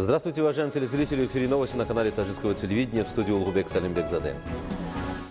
Здравствуйте, уважаемые телезрители. В эфире новости на канале таджикского телевидения, в студии Улгубек Салимбекзаде.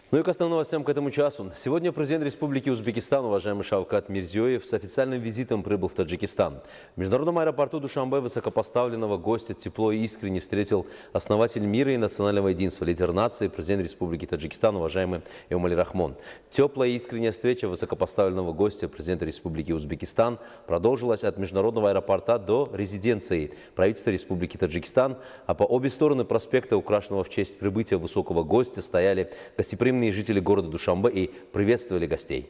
Ну и к основным новостям к этому часу. Сегодня президент Республики Узбекистан, уважаемый Шавкат Мирзиёев, с официальным визитом прибыл в Таджикистан. В международном аэропорту Душанбе высокопоставленного гостя тепло и искренне встретил основатель мира и национального единства, лидер нации, президент Республики Таджикистан, уважаемый Эмомали Рахмон. Теплая и искренняя встреча высокопоставленного гостя президента Республики Узбекистан продолжилась от международного аэропорта до резиденции правительства Республики Таджикистан, а по обе стороны проспекта, украшенного в честь прибытия высокого гостя, стояли гостеприимные жители города Душанбе и приветствовали гостей.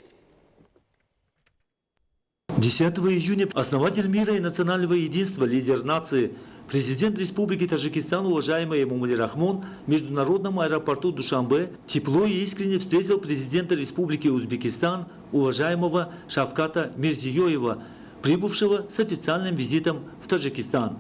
10 июня основатель мира и национального единства, лидер нации, президент Республики Таджикистан, уважаемый Эмомали Рахмон, в международном аэропорту Душанбе тепло и искренне встретил президента Республики Узбекистан, уважаемого Шавката Мирзиёева, прибывшего с официальным визитом в Таджикистан.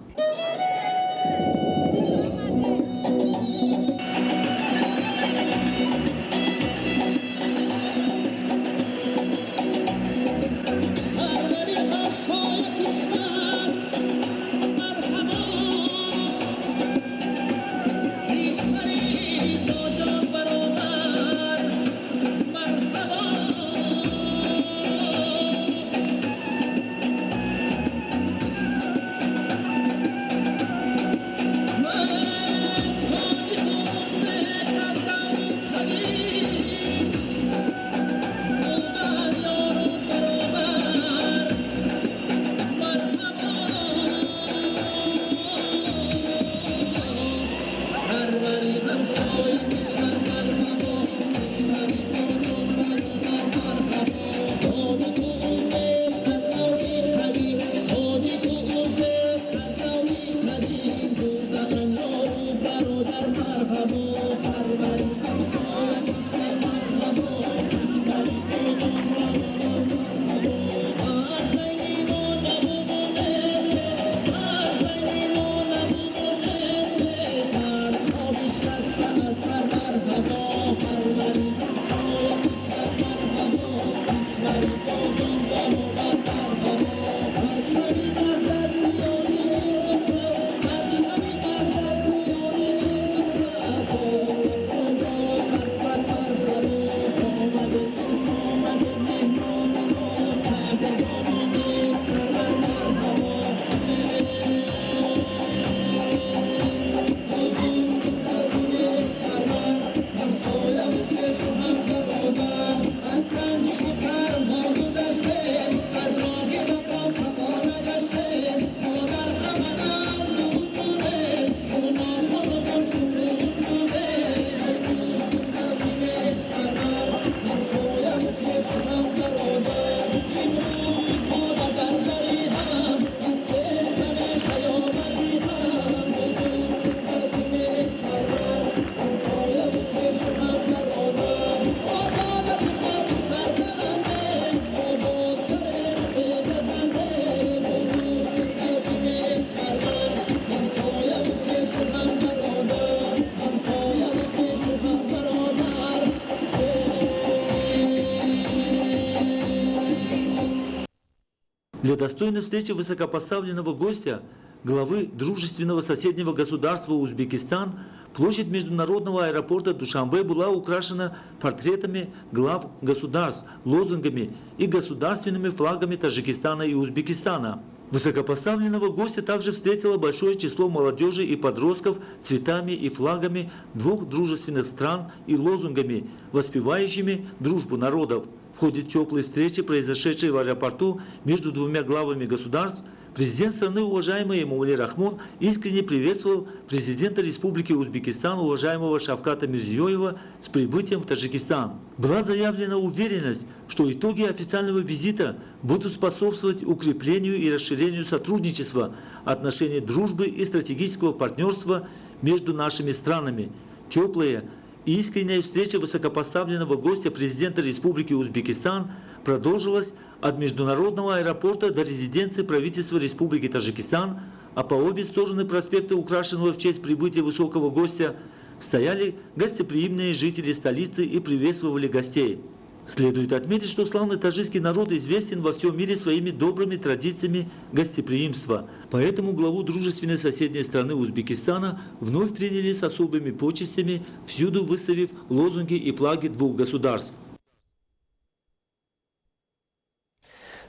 Для достойной встречи высокопоставленного гостя, главы дружественного соседнего государства Узбекистан, площадь международного аэропорта Душанбе была украшена портретами глав государств, лозунгами и государственными флагами Таджикистана и Узбекистана. Высокопоставленного гостя также встретило большое число молодежи и подростков цветами и флагами двух дружественных стран и лозунгами, воспевающими дружбу народов. В ходе теплой встречи, произошедшей в аэропорту между двумя главами государств, президент страны, уважаемый Эмомали Рахмон, искренне приветствовал президента Республики Узбекистан, уважаемого Шавката Мирзиёева, с прибытием в Таджикистан. Была заявлена уверенность, что итоги официального визита будут способствовать укреплению и расширению сотрудничества, отношений дружбы и стратегического партнерства между нашими странами. Теплые и искренняя встреча высокопоставленного гостя президента Республики Узбекистан продолжилась от международного аэропорта до резиденции правительства Республики Таджикистан, а по обе стороны проспекта, украшенного в честь прибытия высокого гостя, стояли гостеприимные жители столицы и приветствовали гостей. Следует отметить, что славный таджикский народ известен во всем мире своими добрыми традициями гостеприимства. Поэтому главу дружественной соседней страны Узбекистана вновь приняли с особыми почестями, всюду выставив лозунги и флаги двух государств.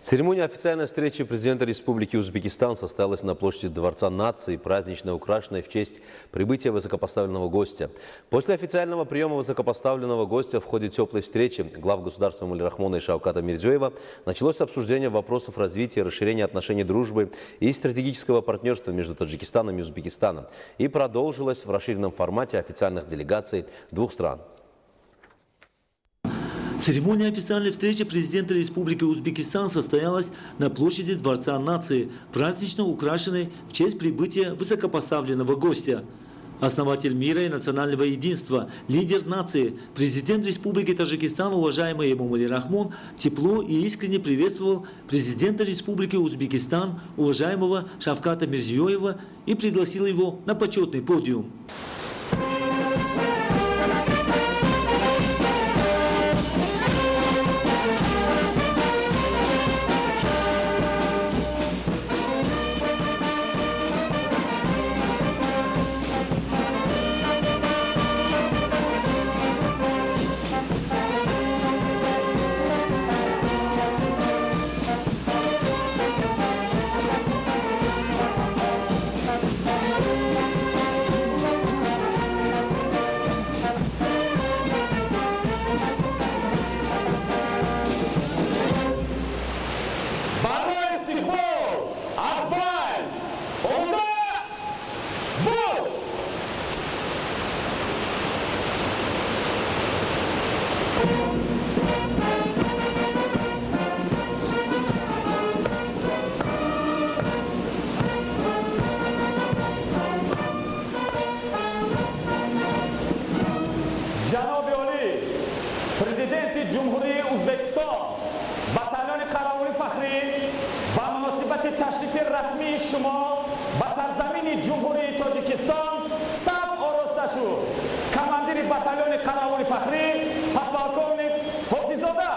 Церемония официальной встречи президента Республики Узбекистан состоялась на площади Дворца нации, празднично украшенной в честь прибытия высокопоставленного гостя. После официального приема высокопоставленного гостя в ходе теплой встречи глав государства Эмомали Рахмона и Шавката Мирзиёева началось обсуждение вопросов развития и расширения отношений дружбы и стратегического партнерства между Таджикистаном и Узбекистаном и продолжилось в расширенном формате официальных делегаций двух стран. Церемония официальной встречи президента Республики Узбекистан состоялась на площади Дворца нации, празднично украшенной в честь прибытия высокопоставленного гостя. Основатель мира и национального единства, лидер нации, президент Республики Таджикистан, уважаемый Эмомали Рахмон, тепло и искренне приветствовал президента Республики Узбекистан, уважаемого Шавката Мирзиёева, и пригласил его на почетный подиум. جناب عالی پرزیدنت جمهوری ازبکستان بطلان قراول فخری با مناسبت تشریف رسمی شما به سرزمین جمهوری تاجیکستان صف آراسته شد. کماندیر بطلان قراول فخری پادپالکوونیک حافظ‌زاده.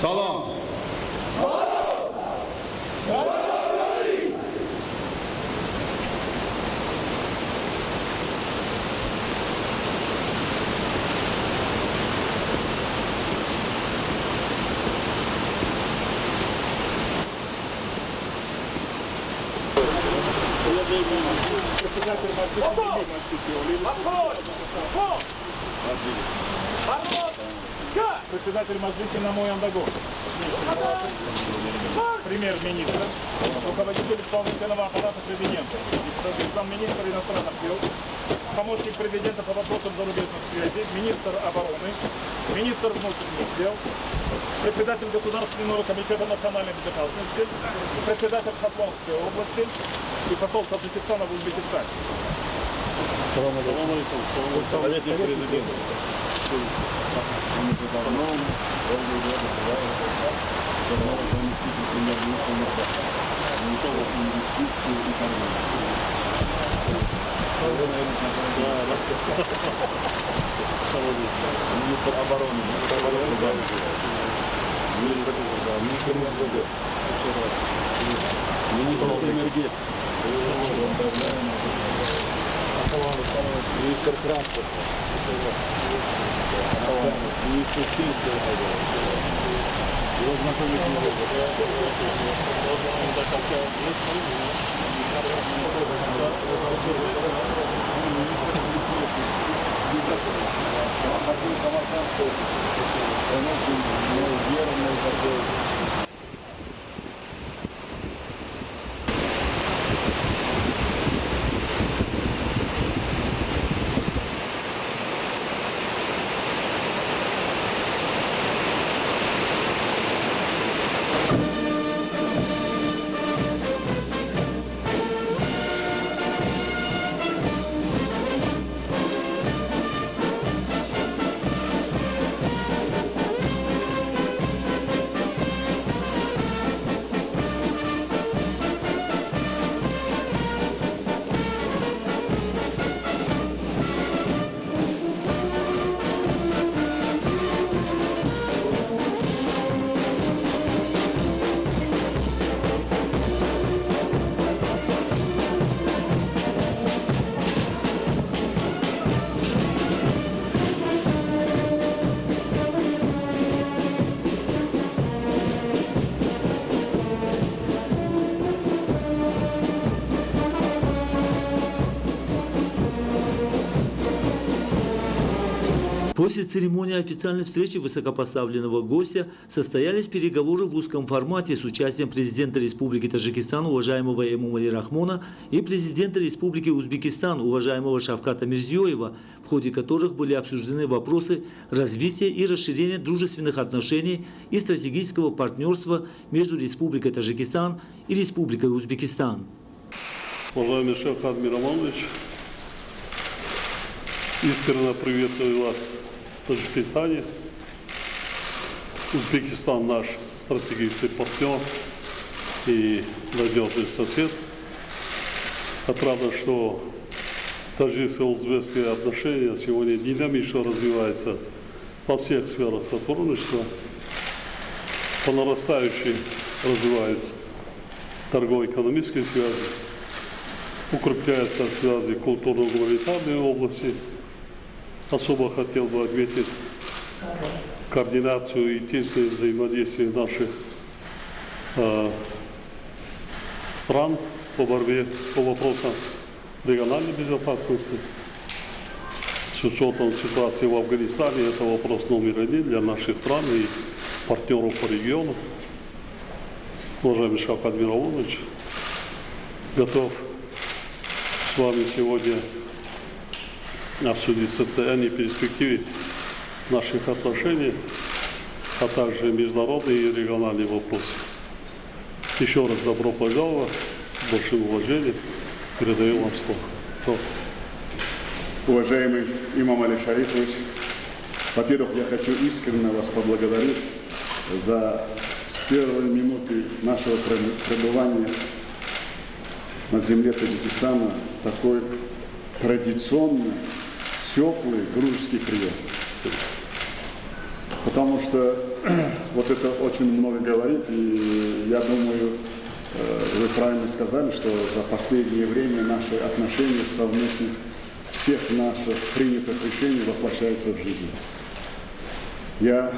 Салам. Председатель Маджлиса Намоян Дагов, премьер-министр, руководитель исполнительного аппарата президента, замминистра иностранных дел, помощник президента по вопросам зарубежных связей, министр обороны, министр внутренних дел, председатель Государственного комитета национальной безопасности, председатель Хатлонской области и посол Таджикистана в Узбекистане. Министр обороны. Министр энергетики. Министр транспорта. Министр сельского хозяйства. Его знакомый. После церемонии официальной встречи высокопоставленного гостя состоялись переговоры в узком формате с участием президента Республики Таджикистан, уважаемого Эмомали Рахмона, и президента Республики Узбекистан, уважаемого Шавката Мирзиёева, в ходе которых были обсуждены вопросы развития и расширения дружественных отношений и стратегического партнерства между Республикой Таджикистан и Республикой Узбекистан. Уважаемый Шавкат Миромонович, искренне приветствую вас в Таджикистане. Узбекистан наш стратегический партнер и надежный сосед. Отрадно, что таджикско-узбекские отношения сегодня динамично развиваются во всех сферах сотрудничества. По нарастающей развиваются торгово-экономические связи, укрепляются связи культурно-гуманитарной области. Особо хотел бы отметить координацию и тесное взаимодействие наших стран по борьбе по вопросам региональной безопасности. С учетом ситуации в Афганистане это вопрос номер один для наших стран и партнеров по региону. Уважаемый Шавкат Миромонович, готов с вами сегодня обсудить состояние и перспективы наших отношений, а также международные и региональные вопросы. Еще раз добро пожаловать, с большим уважением передаю вам слово. Пожалуйста. Уважаемый имам Али Шарифович, во-первых, я хочу искренне вас поблагодарить за с первой минуты нашего пребывания на земле Таджикистана такой традиционный, теплый, дружеский привет. потому что вот это очень много говорит, и я думаю, вы правильно сказали, что за последнее время наши отношения совместных всех наших принятых решений воплощаются в жизнь. Я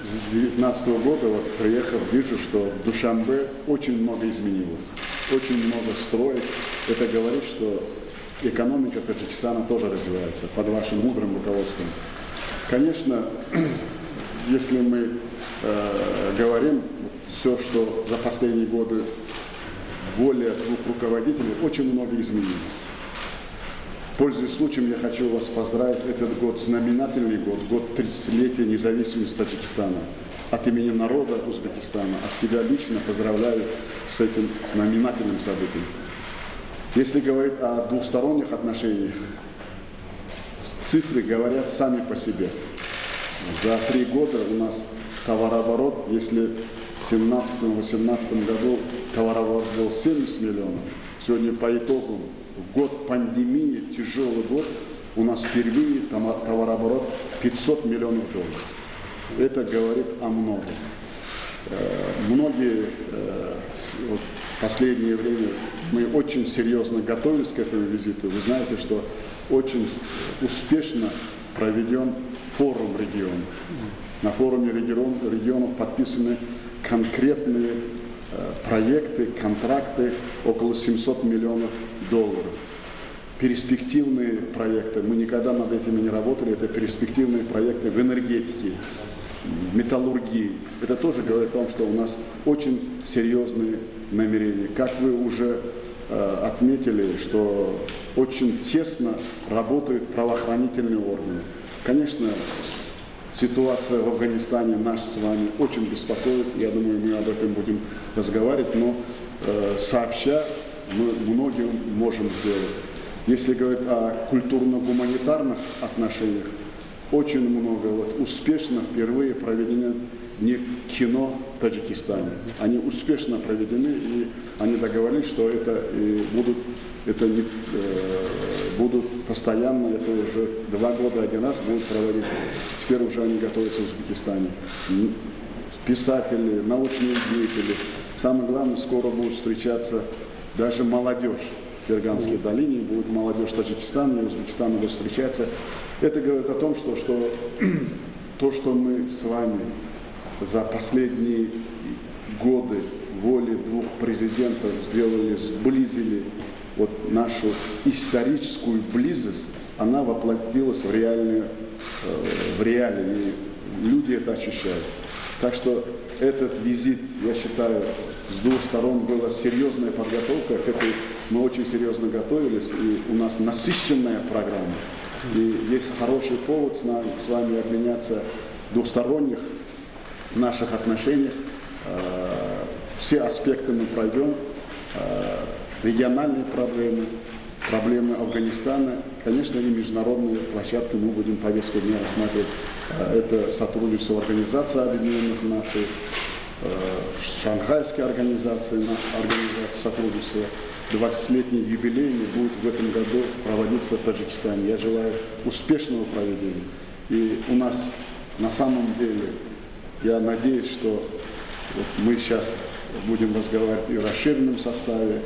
с 2019 года приехал, вижу, что в Душанбе очень много изменилось, очень много строек. Это говорит, что экономика Таджикистана тоже развивается под вашим мудрым руководством. Конечно, если мы говорим все, что за последние годы более 2 руководителей, очень много изменилось. Пользуясь случаем, я хочу вас поздравить. Этот год знаменательный год, год 30-летия независимости Таджикистана. От имени народа Узбекистана, от себя лично поздравляю с этим знаменательным событием. Если говорить о двусторонних отношениях, цифры говорят сами по себе. За 3 года у нас товарооборот, если в 2017-2018 году товарооборот был 70 миллионов, сегодня по итогу в год пандемии, тяжелый год, у нас впервые товарооборот 500 миллионов долларов. Это говорит о многом. Многие в последнее время мы очень серьезно готовились к этому визиту. Вы знаете, что очень успешно проведен форум регионов. На форуме регионов подписаны конкретные проекты, контракты около 700 миллионов долларов. Перспективные проекты, мы никогда над этими не работали, это перспективные проекты в энергетике, металлургии. Это тоже говорит о том, что у нас очень серьезные намерения. Как вы уже отметили, что очень тесно работают правоохранительные органы. Конечно, ситуация в Афганистане нас с вами очень беспокоит. Я думаю, мы об этом будем разговаривать, но сообща мы многим можем сделать. Если говорить о культурно-гуманитарных отношениях, очень много успешно впервые проведено не кино в Таджикистане. Они успешно проведены, и они договорились, что будут постоянно, это уже 2 года один раз будут проводить. Теперь уже они готовятся в Узбекистане. Писатели, научные деятели. Самое главное, скоро будут встречаться даже молодежь. В Ферганской долине будет молодежь Таджикистана и Узбекистана будет встречаться. Это говорит о том, что то, что мы с вами за последние годы воли 2 президентов сделали, сблизили нашу историческую близость, она воплотилась в реалии, и люди это ощущают. Так что этот визит, я считаю, с 2 сторон была серьезная подготовка, к этой мы очень серьезно готовились, и у нас насыщенная программа. И есть хороший повод с вами обменяться в двусторонних наших отношениях. Все аспекты мы пройдем, региональные проблемы Афганистана, конечно, и международные площадки мы будем повестку дня рассматривать. Это сотрудничество Организации Объединенных Наций, Шанхайской организации сотрудничества. 20-летний юбилей будет в этом году проводиться в Таджикистане. Я желаю успешного проведения. И у нас на самом деле, я надеюсь, что мы сейчас будем разговаривать и в расширенном составе,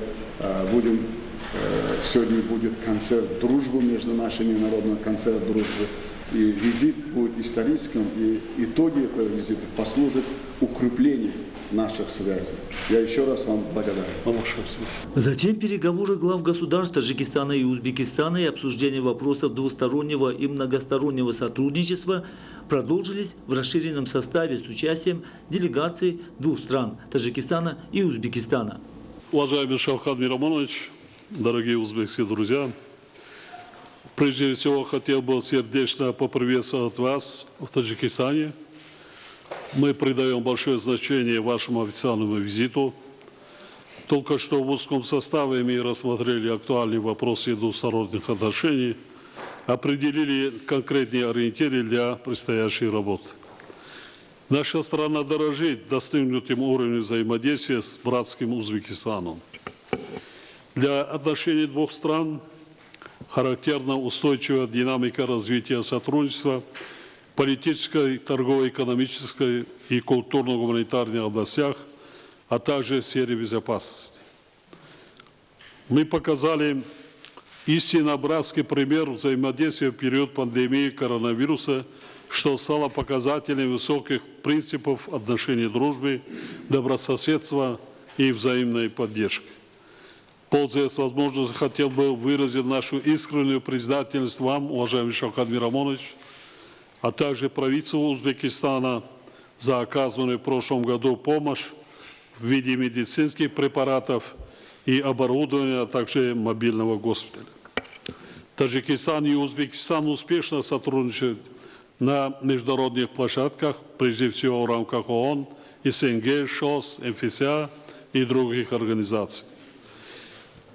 сегодня будет концерт дружбы между нашими народами, концерт дружбы. И визит будет историческим, и итоги этого визита послужат укреплению наших связей. Я еще раз вам благодарен. Затем переговоры глав государств Таджикистана и Узбекистана и обсуждение вопросов двустороннего и многостороннего сотрудничества продолжились в расширенном составе с участием делегаций 2 стран – Таджикистана и Узбекистана. Уважаемый Шавкат Мирамонович, дорогие узбекские друзья, прежде всего хотел бы сердечно поприветствовать вас в Таджикистане. Мы придаем большое значение вашему официальному визиту. Только что в узком составе мы рассмотрели актуальные вопросы двусторонних отношений, определили конкретные ориентиры для предстоящей работы. Наша страна дорожит достигнутым уровнем взаимодействия с братским Узбекистаном. Для отношений 2 стран характерна устойчивая динамика развития сотрудничества, политической, торгово-экономической и культурно-гуманитарных областях, а также в сфере безопасности. Мы показали истинно братский пример взаимодействия в период пандемии коронавируса, что стало показателем высоких принципов отношений дружбы, добрососедства и взаимной поддержки. Пользуясь возможностью, хотел бы выразить нашу искреннюю признательность вам, уважаемый Шавкат Мирамонович, а также правительству Узбекистана за оказанную в прошлом году помощь в виде медицинских препаратов и оборудования, а также мобильного госпиталя. Таджикистан и Узбекистан успешно сотрудничают на международных площадках, прежде всего в рамках ООН, СНГ, ШОС, МФСА и других организаций.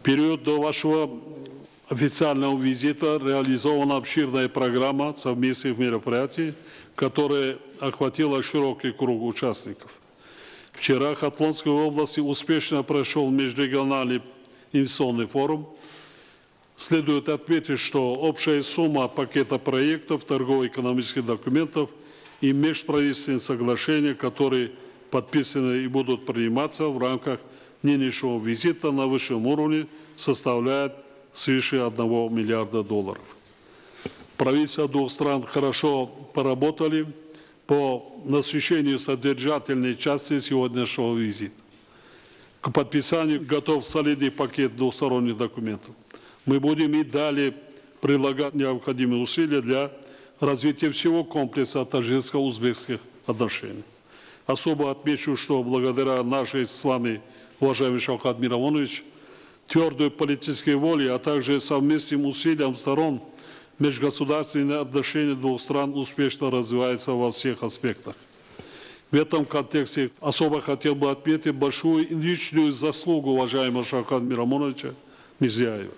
В период до вашего официального визита реализована обширная программа совместных мероприятий, которая охватила широкий круг участников. Вчера в Хатлонской области успешно прошел межрегиональный инвестиционный форум. Следует отметить, что общая сумма пакета проектов, торгово-экономических документов и межправительственных соглашений, которые подписаны и будут приниматься в рамках нынешнего визита на высшем уровне, составляет свыше $1 миллиарда. Правительства двух стран хорошо поработали по насыщению содержательной части сегодняшнего визита. К подписанию готов солидный пакет двусторонних документов. Мы будем и далее прилагать необходимые усилия для развития всего комплекса таджикско-узбекских отношений. Особо отмечу, что благодаря нашей с вами, уважаемый Шавкат Мирамонович, твердой политической воле, а также совместным усилиям сторон, межгосударственные отношения двух стран успешно развиваются во всех аспектах. В этом контексте особо хотел бы отметить большую личную заслугу уважаемого Шавката Мирамоновича Мирзиёева.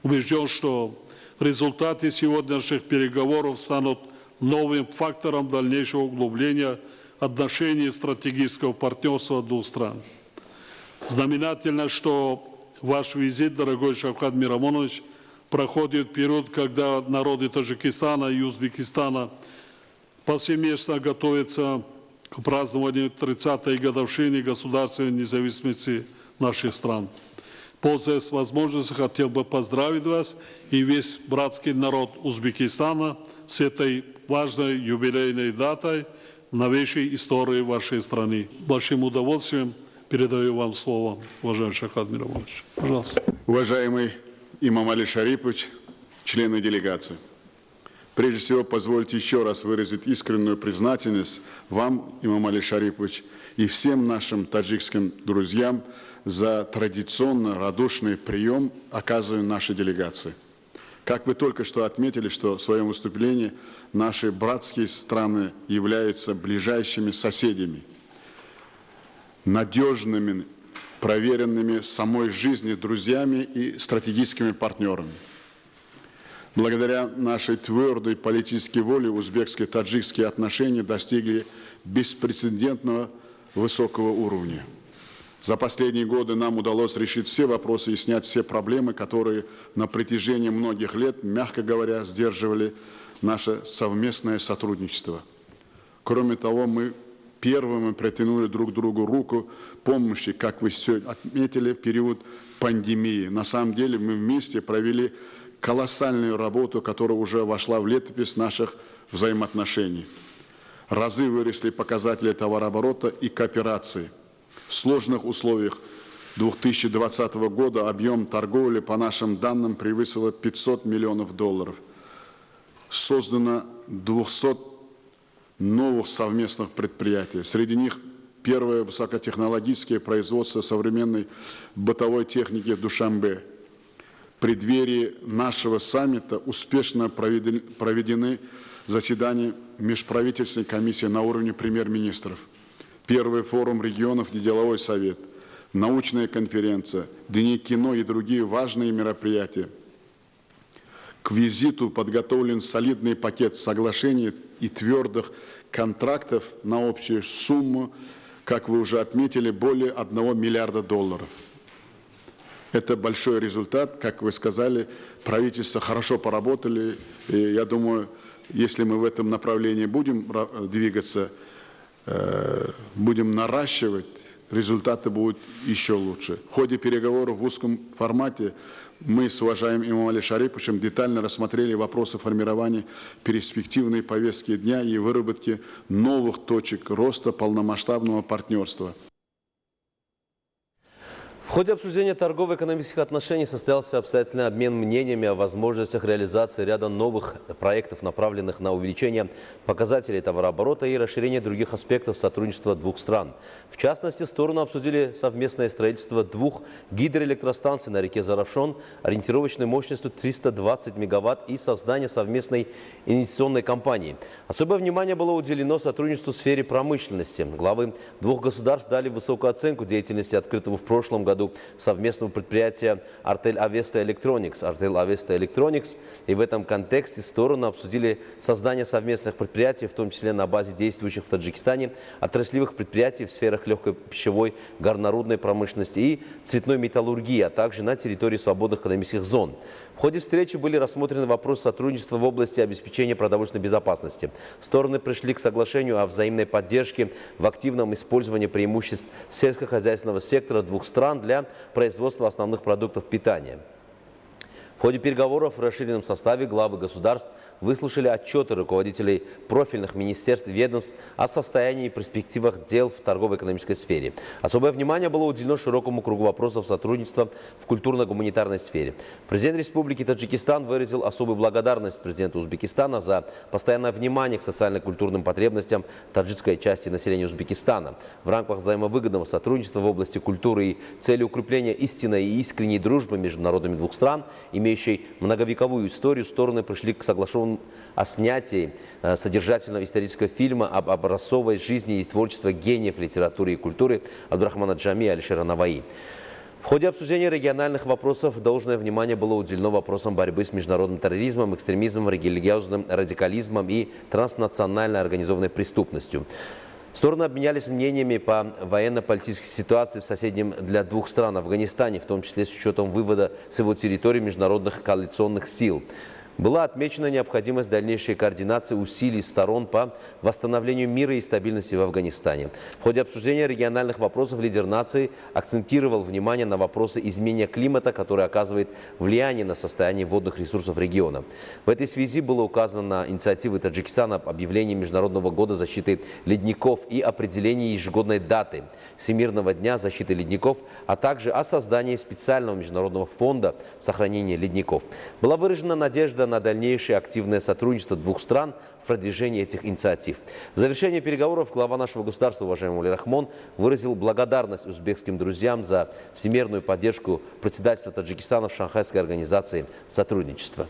Убежден, что результаты сегодняшних переговоров станут новым фактором дальнейшего углубления отношений стратегического партнерства двух стран. Знаменательно, что ваш визит, дорогой Шавкат Мирамонович, проходит период, когда народы Таджикистана и Узбекистана повсеместно готовятся к празднованию 30-й годовщины государственной независимости наших стран. Пользуясь возможностью, хотел бы поздравить вас и весь братский народ Узбекистана с этой важной юбилейной датой в новейшей истории вашей страны. Большим удовольствием передаю вам слово, уважаемый Шавкат Мирамонович. Пожалуйста. Уважаемый имам Али Шарипович, члены делегации. Прежде всего, позвольте еще раз выразить искреннюю признательность вам, имам Али Шарипович, и всем нашим таджикским друзьям за традиционно радушный прием, оказываемый нашей делегации. Как вы только что отметили, что в своем выступлении наши братские страны являются ближайшими соседями, надежными, проверенными самой жизнью друзьями и стратегическими партнерами. Благодаря нашей твердой политической воле узбекско-таджикские отношения достигли беспрецедентного высокого уровня. За последние годы нам удалось решить все вопросы и снять все проблемы, которые на протяжении многих лет, мягко говоря, сдерживали наше совместное сотрудничество. Кроме того, мы первыми протянули друг другу руку помощи, как вы все отметили, в период пандемии. На самом деле мы вместе провели колоссальную работу, которая уже вошла в летопись наших взаимоотношений. Разы выросли показатели товарооборота и кооперации. В сложных условиях 2020 года объем торговли, по нашим данным, превысил $500 миллионов. Создано 200 новых совместных предприятий. Среди них первое высокотехнологическое производство современной бытовой техники в Душанбе. В преддверии нашего саммита успешно проведены заседания межправительственной комиссии на уровне премьер-министров. Первый форум регионов «Неделовой совет», научная конференция, Дни кино и другие важные мероприятия. К визиту подготовлен солидный пакет соглашений и твердых контрактов на общую сумму, как вы уже отметили, более $1 миллиарда. Это большой результат, как вы сказали, правительства хорошо поработали, и я думаю, если мы в этом направлении будем двигаться, будем наращивать, результаты будут еще лучше. В ходе переговоров в узком формате мы с уважаемым Эмомали Шариповичем детально рассмотрели вопросы формирования перспективной повестки дня и выработки новых точек роста полномасштабного партнерства. В ходе обсуждения торгово-экономических отношений состоялся обстоятельный обмен мнениями о возможностях реализации ряда новых проектов, направленных на увеличение показателей товарооборота и расширение других аспектов сотрудничества двух стран. В частности, стороны обсудили совместное строительство 2 гидроэлектростанций на реке Заравшон ориентировочной мощностью 320 мегаватт и создание совместной инвестиционной компании. Особое внимание было уделено сотрудничеству в сфере промышленности. Главы 2 государств дали высокую оценку деятельности открытого в прошлом году совместного предприятия Артель Авеста Electronics. И в этом контексте стороны обсудили создание совместных предприятий, в том числе на базе действующих в Таджикистане отраслевых предприятий в сферах легкой пищевой, горнорудной промышленности и цветной металлургии, а также на территории свободных экономических зон. В ходе встречи были рассмотрены вопросы сотрудничества в области обеспечения продовольственной безопасности. Стороны пришли к соглашению о взаимной поддержке в активном использовании преимуществ сельскохозяйственного сектора двух стран для производства основных продуктов питания. В ходе переговоров в расширенном составе главы государств выслушали отчеты руководителей профильных министерств и ведомств о состоянии и перспективах дел в торгово-экономической сфере. Особое внимание было уделено широкому кругу вопросов сотрудничества в культурно-гуманитарной сфере. Президент Республики Таджикистан выразил особую благодарность президенту Узбекистана за постоянное внимание к социально-культурным потребностям таджикской части населения Узбекистана. В рамках взаимовыгодного сотрудничества в области культуры и цели укрепления истинной и искренней дружбы между народами двух стран, имеющей многовековую историю, стороны пришли к соглашению о снятии содержательного исторического фильма об образцовой жизни и творчестве гениев литературы и культуры Абдурахмана Джами и Алишера Наваи. В ходе обсуждения региональных вопросов должное внимание было уделено вопросам борьбы с международным терроризмом, экстремизмом, религиозным радикализмом и транснациональной организованной преступностью. Стороны обменялись мнениями по военно-политической ситуации в соседнем для двух стран Афганистане, в том числе с учетом вывода с его территории международных коалиционных сил. Была отмечена необходимость дальнейшей координации усилий сторон по восстановлению мира и стабильности в Афганистане. В ходе обсуждения региональных вопросов лидер нации акцентировал внимание на вопросы изменения климата, который оказывает влияние на состояние водных ресурсов региона. В этой связи было указано на инициативы Таджикистана об объявлении Международного года защиты ледников и определении ежегодной даты Всемирного дня защиты ледников, а также о создании специального международного фонда сохранения ледников. Была выражена надежда на дальнейшее активное сотрудничество двух стран в продвижении этих инициатив. В завершение переговоров глава нашего государства, уважаемый Эмомали Рахмон, выразил благодарность узбекским друзьям за всемирную поддержку председательства Таджикистана в Шанхайской организации сотрудничества.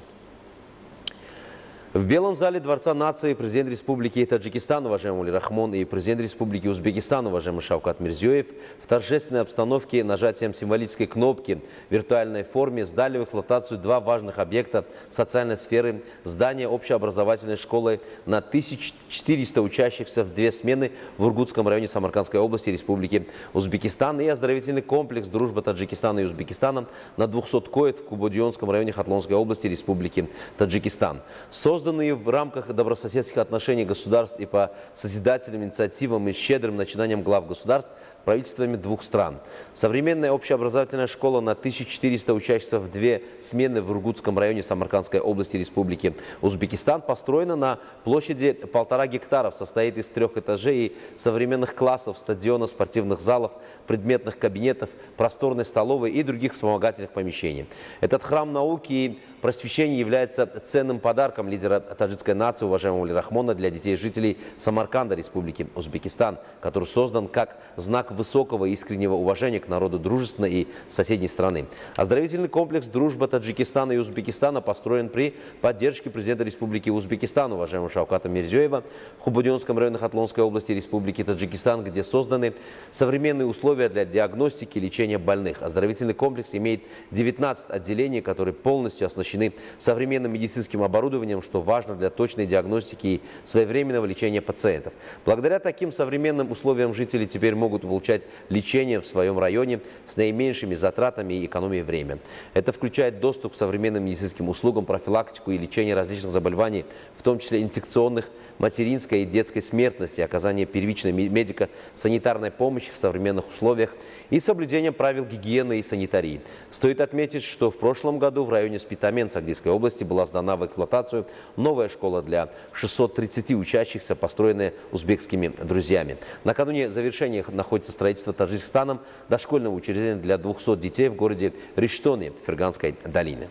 В Белом зале Дворца нации президент Республики Таджикистан, уважаемый Эмомали Рахмон, и президент Республики Узбекистан, уважаемый Шавкат Мирзиёев, в торжественной обстановке нажатием символической кнопки в виртуальной форме сдали в эксплуатацию 2 важных объекта социальной сферы: здание общеобразовательной школы на 1400 учащихся в 2 смены в Ургутском районе Самаркандской области Республики Узбекистан и оздоровительный комплекс «Дружба Таджикистана и Узбекистана» на 200 коек в Кубодионском районе Хатлонской области Республики Таджикистан. Созданные в рамках добрососедских отношений государств и по созидательным инициативам и щедрым начинаниям глав государств правительствами двух стран. Современная общеобразовательная школа на 1400 учащихся в 2 смены в Ургутском районе Самаркандской области Республики Узбекистан построена на площади 1,5 гектара, состоит из 3 этажей и современных классов, стадиона, спортивных залов, предметных кабинетов, просторной столовой и других вспомогательных помещений. Этот храм науки и просвещения является ценным подарком лидера таджикской нации, уважаемого Эмомали Рахмона, для детей жителей Самарканда, Республики Узбекистан, который создан как знак высокого и искреннего уважения к народу дружественной и соседней страны. Оздоровительный комплекс «Дружба Таджикистана и Узбекистана» построен при поддержке президента Республики Узбекистан, уважаемого Шавката Мирзиёева, в Хубудионском районе Хатлонской области Республики Таджикистан, где созданы современные условия для диагностики и лечения больных. Оздоровительный комплекс имеет 19 отделений, которые полностью оснащены современным медицинским оборудованием, что важно для точной диагностики и своевременного лечения пациентов. Благодаря таким современным условиям жители теперь могут получать получать лечение в своем районе с наименьшими затратами и экономией времени. Это включает доступ к современным медицинским услугам, профилактику и лечение различных заболеваний, в том числе инфекционных, материнской и детской смертности, оказание первичной медико-санитарной помощи в современных условиях и соблюдение правил гигиены и санитарии. Стоит отметить, что в прошлом году в районе Спитамен Сагдийской области была сдана в эксплуатацию новая школа для 630 учащихся, построенная узбекскими друзьями. Накануне завершения находится строительство Таджикистаном дошкольного учреждения для 200 детей в городе Риштоне Ферганской долины.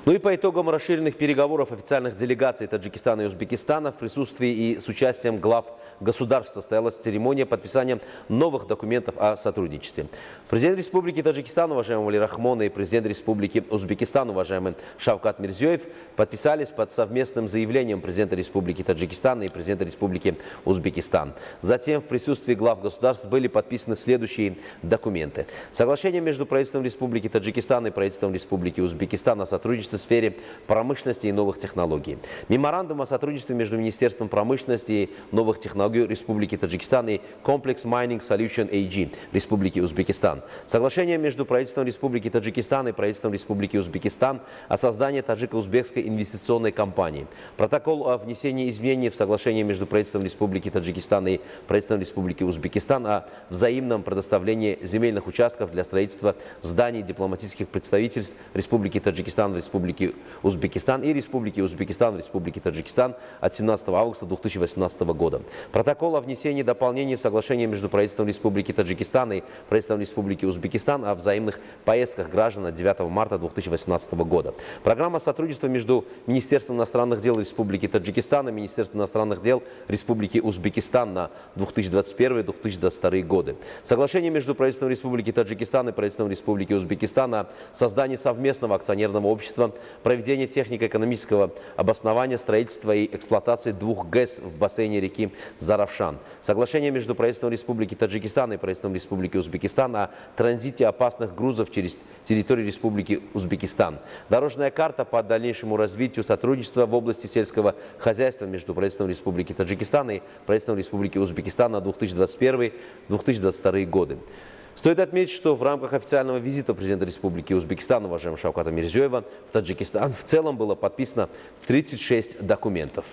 Ну и по итогам расширенных переговоров официальных делегаций Таджикистана и Узбекистана в присутствии и с участием глав государств состоялась церемония подписания новых документов о сотрудничестве. Президент Республики Таджикистан, уважаемый Али Рахмон, и президент Республики Узбекистан, уважаемый Шавкат Мирзиёев, подписались под совместным заявлением президента Республики Таджикистан и президента Республики Узбекистан. Затем в присутствии глав государств были подписаны следующие документы. Соглашение между правительством Республики Таджикистан и правительством Республики Узбекистан о сотрудничестве в сфере промышленности и новых технологий. Меморандум о сотрудничестве между Министерством промышленности и новых технологий Республики Таджикистан и Complex Mining Solution AG Республики Узбекистан. Соглашение между правительством Республики Таджикистан и правительством Республики Узбекистан о создании таджико-узбекской инвестиционной компании. Протокол о внесении изменений в соглашение между правительством Республики Таджикистан и правительством Республики Узбекистан о взаимном предоставлении земельных участков для строительства зданий дипломатических представительств Республики Таджикистан в Республике Узбекистан и Республики Узбекистан в Республике Таджикистан от 17 августа 2018 года. Протокол о внесении дополнений в соглашение между правительством Республики Таджикистан и правительством Республики Узбекистан о взаимных поездках граждан от 9 марта 2018 года. Программа сотрудничества между Министерством иностранных дел Республики Таджикистан и Министерством иностранных дел Республики Узбекистан на 2021-2022 годы. Соглашение между правительством Республики Таджикистан и правительством Республики Узбекистан о создании совместного акционерного общества, проведение технико-экономического обоснования, строительства и эксплуатации 2 ГЭС в бассейне реки Заравшан. Соглашение между правительством Республики Таджикистан и правительством Республики Узбекистан о транзите опасных грузов через территорию Республики Узбекистан. Дорожная карта по дальнейшему развитию сотрудничества в области сельского хозяйства между правительством Республики Таджикистан и правительством Республики Узбекистан на 2021-2022 годы. Стоит отметить, что в рамках официального визита президента Республики Узбекистан, уважаемого Шавката Мирзиёева, в Таджикистан в целом было подписано 36 документов.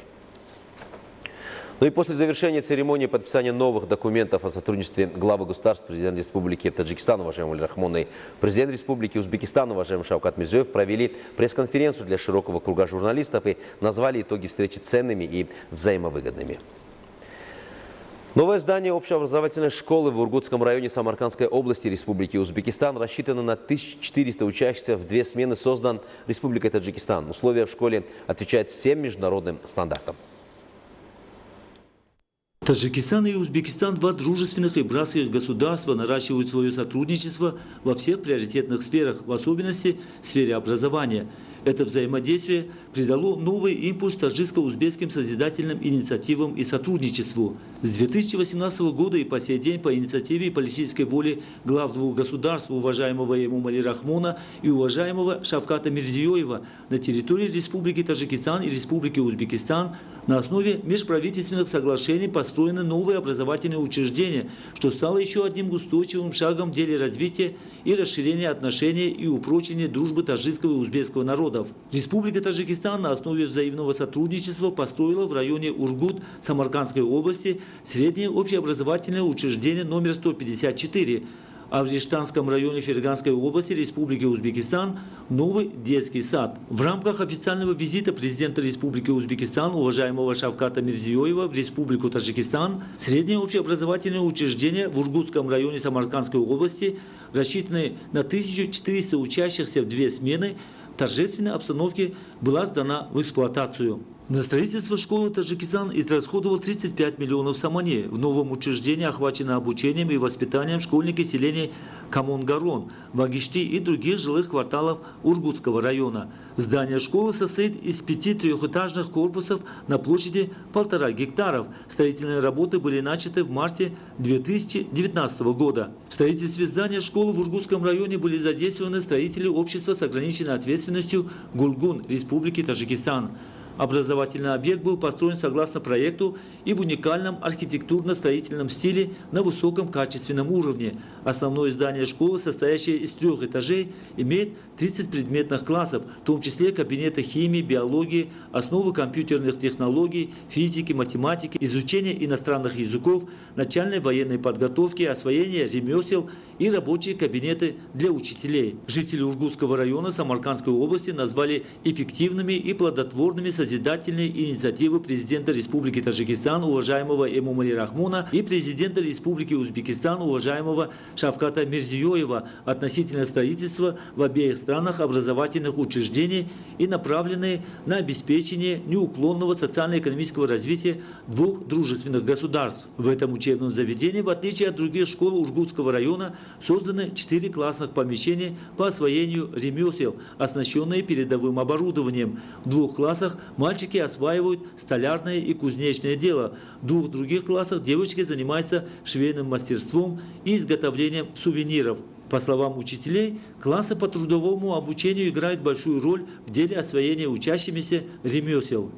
Ну и после завершения церемонии подписания новых документов о сотрудничестве главы государств, президент Республики Таджикистан, уважаемый Али Рахмон, и президент Республики Узбекистан, уважаемый Шавкат Мирзиёев, провели пресс-конференцию для широкого круга журналистов и назвали итоги встречи ценными и взаимовыгодными. Новое здание общеобразовательной школы в Ургутском районе Самаркандской области Республики Узбекистан рассчитано на 1400 учащихся в 2 смены, создан Республикой Таджикистан. Условия в школе отвечают всем международным стандартам. Таджикистан и Узбекистан – 2 дружественных и братских государства, наращивают свое сотрудничество во всех приоритетных сферах, в особенности в сфере образования. Это взаимодействие придало новый импульс таджикско-узбекским созидательным инициативам и сотрудничеству. С 2018 года и по сей день по инициативе и политической воле глав 2 государств, уважаемого Эмома Али Рахмона и уважаемого Шавката Мирзиёева, на территории Республики Таджикистан и Республики Узбекистан на основе межправительственных соглашений построены новые образовательные учреждения, что стало еще одним устойчивым шагом в деле развития и расширения отношений и упрочения дружбы таджикского и узбекского народов. Республика Таджикистан на основе взаимного сотрудничества построила в районе Ургут Самаркандской области среднее общеобразовательное учреждение номер 154, а в Риштанском районе Ферганской области Республики Узбекистан новый детский сад. В рамках официального визита президента Республики Узбекистан, уважаемого Шавката Мирзиёева, в Республику Таджикистан, среднее общеобразовательное учреждение в Ургутском районе Самаркандской области, рассчитанное на 1400 учащихся в 2 смены, в торжественной обстановке была сдана в эксплуатацию. На строительство школы Таджикистан израсходовал 35 миллионов самане. В новом учреждении охвачено обучением и воспитанием школьников селений Камон-Гарон, Вагишти и других жилых кварталов Ургутского района. Здание школы состоит из 5 трехэтажных корпусов на площади 1,5 гектаров. Строительные работы были начаты в марте 2019 года. В строительстве здания школы в Ургутском районе были задействованы строители общества с ограниченной ответственностью Гульгун Республики Таджикистан. Образовательный объект был построен согласно проекту и в уникальном архитектурно-строительном стиле на высоком качественном уровне. Основное здание школы, состоящее из 3 этажей, имеет 30 предметных классов, в том числе кабинеты химии, биологии, основы компьютерных технологий, физики, математики, изучения иностранных языков, начальной военной подготовки, освоения ремесел и рабочие кабинеты для учителей. Жители Ургутского района Самаркандской области назвали эффективными и плодотворными созидательные инициативы президента Республики Таджикистан уважаемого Эмомали Рахмона и президента Республики Узбекистан уважаемого Шавката Мирзиёева относительно строительства в обеих странах образовательных учреждений и направленные на обеспечение неуклонного социально-экономического развития двух дружественных государств. В этом учебном заведении, в отличие от других школ Ургутского района, созданы 4 классных помещения по освоению ремесел, оснащенные передовым оборудованием. В 2 классах мальчики осваивают столярное и кузнечное дело. В 2 других классах девочки занимаются швейным мастерством и изготовлением сувениров. По словам учителей, классы по трудовому обучению играют большую роль в деле освоения учащимися ремесел.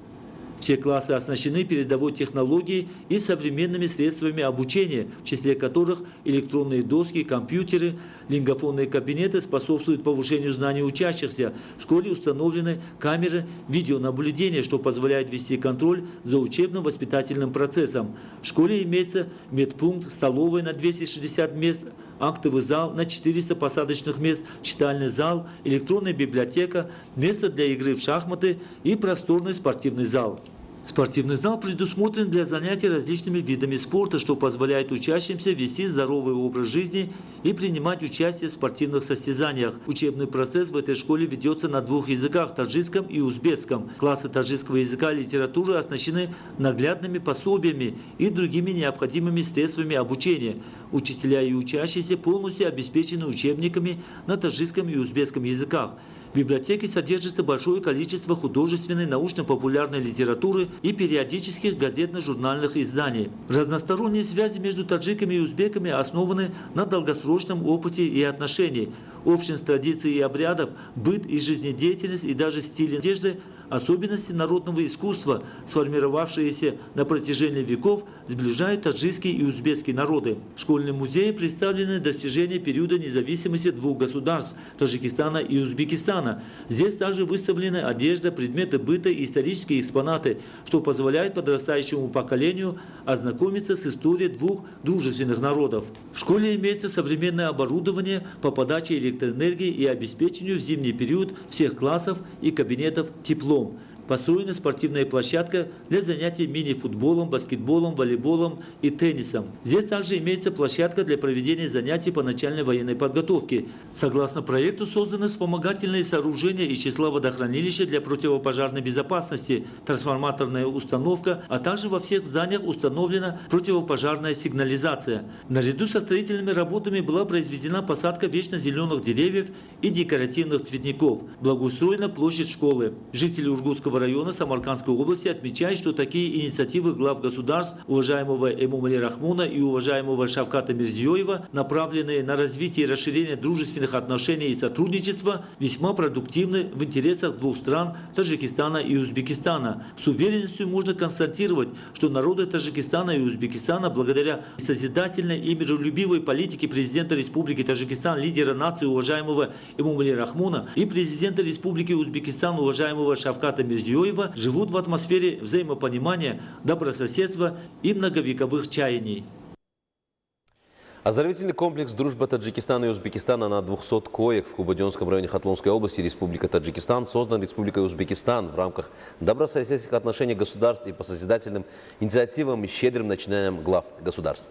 Все классы оснащены передовой технологией и современными средствами обучения, в числе которых электронные доски, компьютеры, лингофонные кабинеты способствуют повышению знаний учащихся. В школе установлены камеры видеонаблюдения, что позволяет вести контроль за учебно-воспитательным процессом. В школе имеется медпункт, столовая на 260 мест, актовый зал на 400 посадочных мест, читальный зал, электронная библиотека, место для игры в шахматы и просторный спортивный зал. Спортивный зал предусмотрен для занятий различными видами спорта, что позволяет учащимся вести здоровый образ жизни и принимать участие в спортивных состязаниях. Учебный процесс в этой школе ведется на 2 языках – таджикском и узбекском. Классы таджикского языка и литературы оснащены наглядными пособиями и другими необходимыми средствами обучения. Учителя и учащиеся полностью обеспечены учебниками на таджикском и узбекском языках. В библиотеке содержится большое количество художественной, научно-популярной литературы и периодических газетно-журнальных изданий. Разносторонние связи между таджиками и узбеками основаны на долгосрочном опыте и отношениях. Общность традиций и обрядов, быт и жизнедеятельность и даже стиль одежды, особенности народного искусства, сформировавшиеся на протяжении веков, сближают таджикские и узбекские народы. В школьном музее представлены достижения периода независимости 2 государств – Таджикистана и Узбекистана. Здесь также выставлены одежда, предметы быта и исторические экспонаты, что позволяет подрастающему поколению ознакомиться с историей 2 дружественных народов. В школе имеется современное оборудование по подаче электроэнергии и обеспечению в зимний период всех классов и кабинетов теплом. Построена спортивная площадка для занятий мини-футболом, баскетболом, волейболом и теннисом. Здесь также имеется площадка для проведения занятий по начальной военной подготовке. Согласно проекту созданы вспомогательные сооружения из числа водохранилища для противопожарной безопасности, трансформаторная установка, а также во всех зданиях установлена противопожарная сигнализация. Наряду со строительными работами была произведена посадка вечно зеленых деревьев и декоративных цветников. Благоустроена площадь школы. Жители Ургутского района Самаркандской области отмечают, что такие инициативы глав государств, уважаемого Эмомали Рахмона и уважаемого Шавката Мирзиёева, направленные на развитие и расширение дружественных отношений и сотрудничества, весьма продуктивны в интересах 2 стран Таджикистана и Узбекистана. С уверенностью можно констатировать, что народы Таджикистана и Узбекистана, благодаря созидательной и миролюбивой политике президента Республики Таджикистан, лидера нации уважаемого Эмомали Рахмона и президента Республики Узбекистан уважаемого Шавката Мирзиёева, живут в атмосфере взаимопонимания, добрососедства и многовековых чаяний. Оздоровительный комплекс «Дружба Таджикистана и Узбекистана» на 200 коек в Кубадионском районе Хатлонской области Республика Таджикистан создан Республикой Узбекистан в рамках добрососедских отношений государств и по созидательным инициативам и щедрым начинаниям глав государств.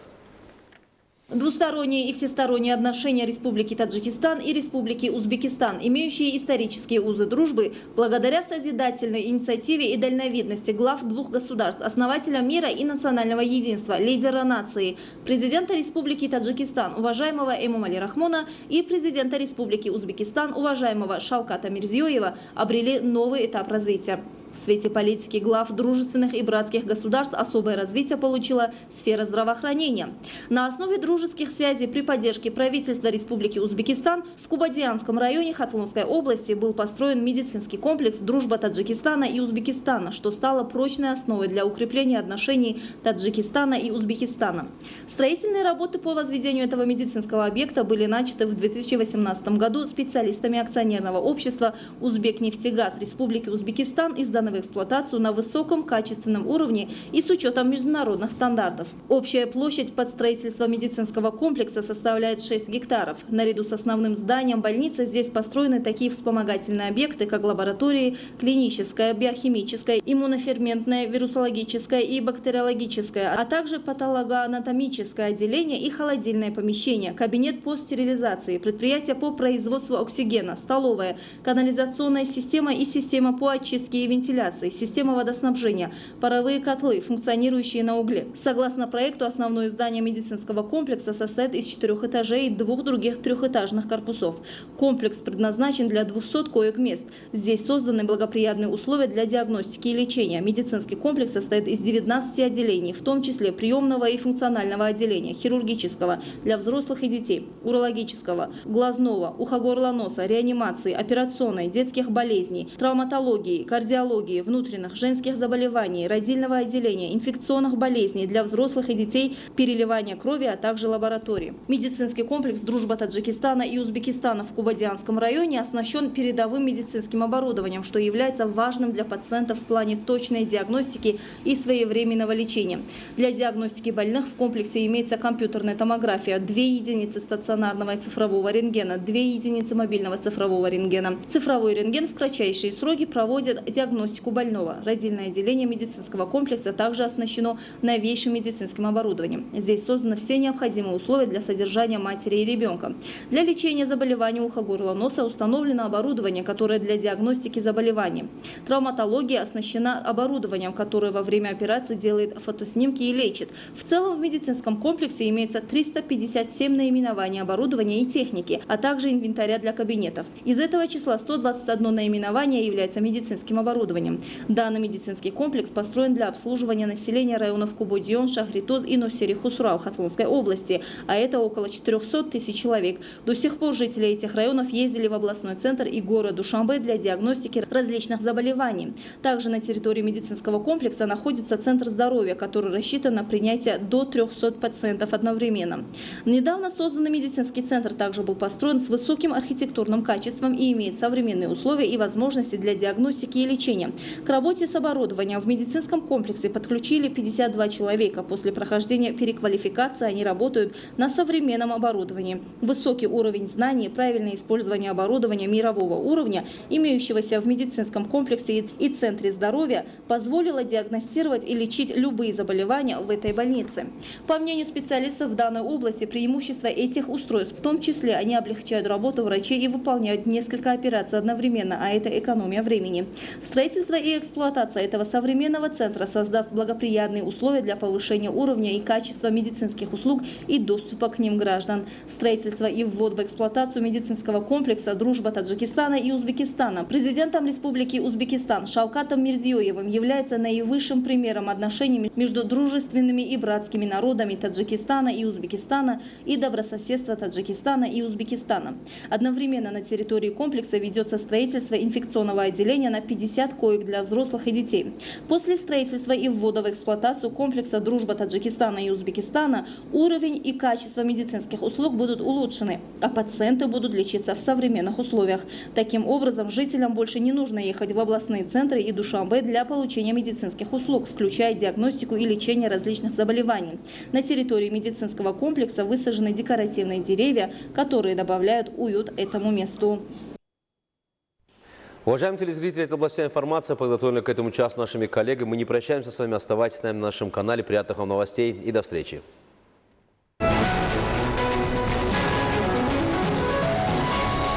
Двусторонние и всесторонние отношения Республики Таджикистан и Республики Узбекистан, имеющие исторические узы дружбы, благодаря созидательной инициативе и дальновидности глав 2 государств, основателя мира и национального единства, лидера нации, президента Республики Таджикистан, уважаемого Эмомали Рахмона и президента Республики Узбекистан, уважаемого Шавката Мирзиёева, обрели новый этап развития. В свете политики глав дружественных и братских государств особое развитие получила сфера здравоохранения. На основе дружеских связей при поддержке правительства Республики Узбекистан в Кубадианском районе Хатлонской области был построен медицинский комплекс «Дружба Таджикистана и Узбекистана», что стало прочной основой для укрепления отношений Таджикистана и Узбекистана. Строительные работы по возведению этого медицинского объекта были начаты в 2018 году специалистами акционерного общества «Узбекнефтегаз» Республики Узбекистан и сданы в эксплуатацию на высоком качественном уровне и с учетом международных стандартов. Общая площадь под строительство медицинского комплекса составляет 6 гектаров. Наряду с основным зданием больницы здесь построены такие вспомогательные объекты, как лаборатории, клиническая, биохимическая, иммуноферментная, вирусологическая и бактериологическая, а также патологоанатомическое отделение и холодильное помещение, кабинет по стерилизации, предприятие по производству оксигена, столовая, канализационная система и система по очистке и вентиляции, система водоснабжения, паровые котлы, функционирующие на угле. Согласно проекту, основное здание медицинского комплекса состоит из 4 этажей и 2 других трехэтажных корпусов. Комплекс предназначен для 200 коек-мест. Здесь созданы благоприятные условия для диагностики и лечения. Медицинский комплекс состоит из 19 отделений, в том числе приемного и функционального отделения, хирургического для взрослых и детей, урологического, глазного, ухо-горло-носа, реанимации, операционной, детских болезней, травматологии, кардиологии, внутренних, женских заболеваний, родильного отделения, инфекционных болезней для взрослых и детей, переливания крови, а также лаборатории. Медицинский комплекс «Дружба Таджикистана и Узбекистана» в Кубадианском районе оснащен передовым медицинским оборудованием, что является важным для пациентов в плане точной диагностики и своевременного лечения. Для диагностики больных в комплексе имеется компьютерная томография, 2 единицы стационарного и цифрового рентгена, 2 единицы мобильного цифрового рентгена. Цифровой рентген в кратчайшие сроки проводит диагностику больного. Родильное отделение медицинского комплекса также оснащено новейшим медицинским оборудованием. Здесь созданы все необходимые условия для содержания матери и ребенка. Для лечения заболеваний уха-горла-носа установлено оборудование, которое для диагностики заболеваний. Травматология оснащена оборудованием, которое во время операции делает фотоснимки и лечит. В целом в медицинском комплексе имеется 357 наименований оборудования и техники, а также инвентаря для кабинетов. Из этого числа 121 наименование является медицинским оборудованием. Данный медицинский комплекс построен для обслуживания населения районов Кубодион, Шахритоз и Носери-Хусрау Хатлонской области, а это около 400 тысяч человек. До сих пор жители этих районов ездили в областной центр и город Душанбе для диагностики различных заболеваний. Также на территории медицинского комплекса находится центр здоровья, который рассчитан на принятие до 300 пациентов одновременно. Недавно созданный медицинский центр также был построен с высоким архитектурным качеством и имеет современные условия и возможности для диагностики и лечения. К работе с оборудованием в медицинском комплексе подключили 52 человека. После прохождения переквалификации они работают на современном оборудовании. Высокий уровень знаний, правильное использование оборудования мирового уровня, имеющегося в медицинском комплексе и центре здоровья, позволило диагностировать и лечить любые заболевания в этой больнице. По мнению специалистов в данной области, преимущество этих устройств, в том числе они облегчают работу врачей и выполняют несколько операций одновременно, а это экономия времени. Строительство и эксплуатация этого современного центра создаст благоприятные условия для повышения уровня и качества медицинских услуг и доступа к ним граждан. Строительство и ввод в эксплуатацию медицинского комплекса «Дружба Таджикистана и Узбекистана» президентом Республики Узбекистан Шавкатом Мирзиёевым является наивысшим примером отношений между дружественными и братскими народами Таджикистана и Узбекистана и добрососедства Таджикистана и Узбекистана. Одновременно на территории комплекса ведется строительство инфекционного отделения на 50 коек для взрослых и детей. После строительства и ввода в эксплуатацию комплекса «Дружба Таджикистана и Узбекистана» уровень и качество медицинских услуг будут улучшены, а пациенты будут лечиться в современных условиях. Таким образом, жителям больше не нужно ехать в областные центры и Душанбе для получения медицинских услуг, включая диагностику и лечение различных заболеваний. На территории медицинского комплекса высажены декоративные деревья, которые добавляют уют этому месту. Уважаемые телезрители, это была вся информация, подготовленная к этому часу нашими коллегами. Мы не прощаемся с вами, оставайтесь с нами на нашем канале. Приятных вам новостей и до встречи.